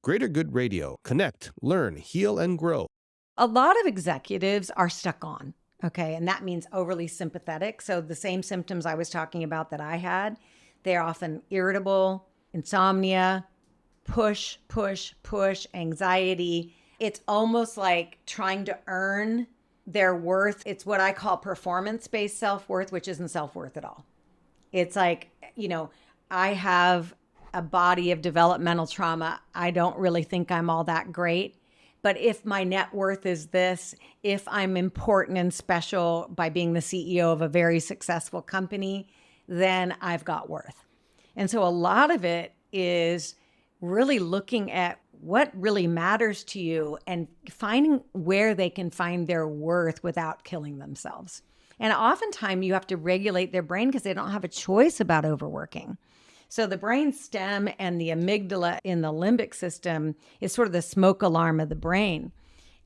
Greater Good Radio. Connect, learn, heal, and grow. A lot of executives are stuck on, okay? And that means overly sympathetic. So the same symptoms I was talking about that I had, they're often irritable, insomnia, push, push, push, anxiety. It's almost like trying to earn their worth. It's what I call performance-based self-worth, which isn't self-worth at all. It's like, I have a body of developmental trauma. I don't really think I'm all that great. But if my net worth is this, if I'm important and special by being the CEO of a very successful company, then I've got worth. And so a lot of it is really looking at what really matters to you and finding where they can find their worth without killing themselves. And oftentimes you have to regulate their brain because they don't have a choice about overworking. So the brain stem and the amygdala in the limbic system is sort of the smoke alarm of the brain.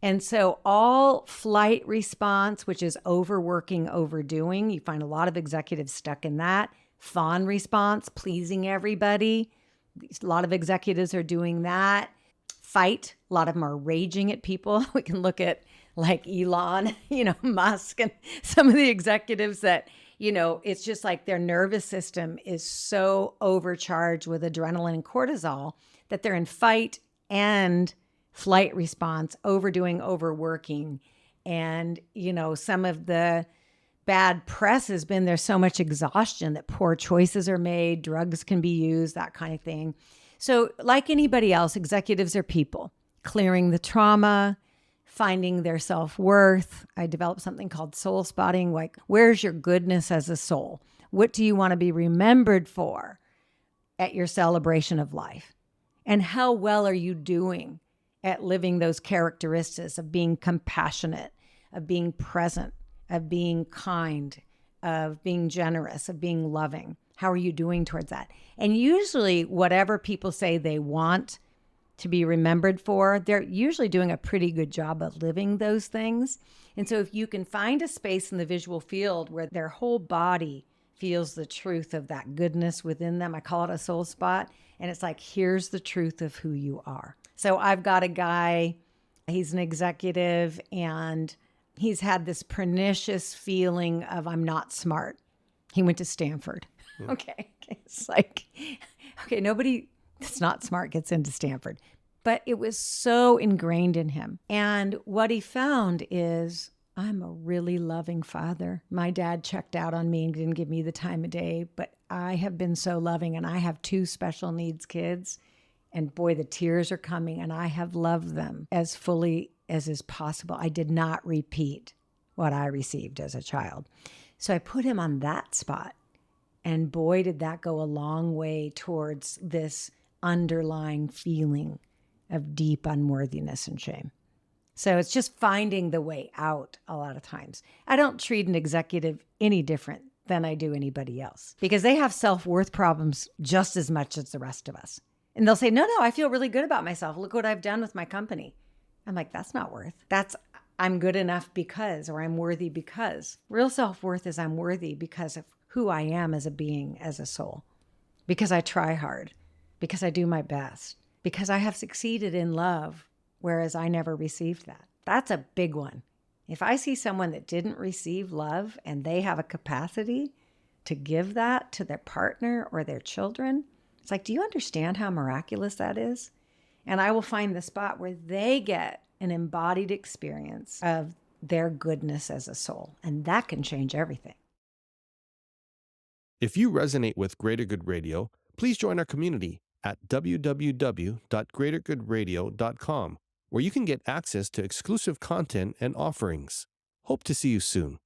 And so all flight response, which is overworking, overdoing, you find a lot of executives stuck in that. Fawn response, pleasing everybody. A lot of executives are doing that. Fight, a lot of them are raging at people. We can look at like Elon, Musk, and some of the executives that, it's just like their nervous system is so overcharged with adrenaline and cortisol that they're in fight and flight response, overdoing, overworking. And, some of the bad press has been there's so much exhaustion that poor choices are made, drugs can be used, that kind of thing. So like anybody else, executives are people clearing the trauma, finding their self-worth. I developed something called soul spotting, like where's your goodness as a soul? What do you want to be remembered for at your celebration of life? And how well are you doing at living those characteristics of being compassionate, of being present, of being kind, of being generous, of being loving? How are you doing towards that? And usually whatever people say they want to be remembered for, they're usually doing a pretty good job of living those things. And so if you can find a space in the visual field where their whole body feels the truth of that goodness within them, I call it a soul spot. And it's like, here's the truth of who you are. So I've got a guy, he's an executive, and he's had this pernicious feeling of I'm not smart. He went to Stanford. Okay. It's like, okay, nobody that's not smart gets into Stanford. But it was so ingrained in him. And what he found is, I'm a really loving father. My dad checked out on me and didn't give me the time of day, but I have been so loving, and I have 2 special needs kids. And boy, the tears are coming, and I have loved them as fully as is possible. I did not repeat what I received as a child. So I put him on that spot. And boy, did that go a long way towards this underlying feeling of deep unworthiness and shame. So it's just finding the way out a lot of times. I don't treat an executive any different than I do anybody else because they have self-worth problems just as much as the rest of us. And they'll say, no, I feel really good about myself. Look what I've done with my company. I'm like, that's not worth. That's I'm good enough because, or I'm worthy because. Real self-worth is I'm worthy because of who I am as a being, as a soul, because I try hard, because I do my best, because I have succeeded in love, whereas I never received that. That's a big one. If I see someone that didn't receive love and they have a capacity to give that to their partner or their children, it's like, do you understand how miraculous that is? And I will find the spot where they get an embodied experience of their goodness as a soul. And that can change everything. If you resonate with Greater Good Radio, please join our community at www.greatergoodradio.com, where you can get access to exclusive content and offerings. Hope to see you soon.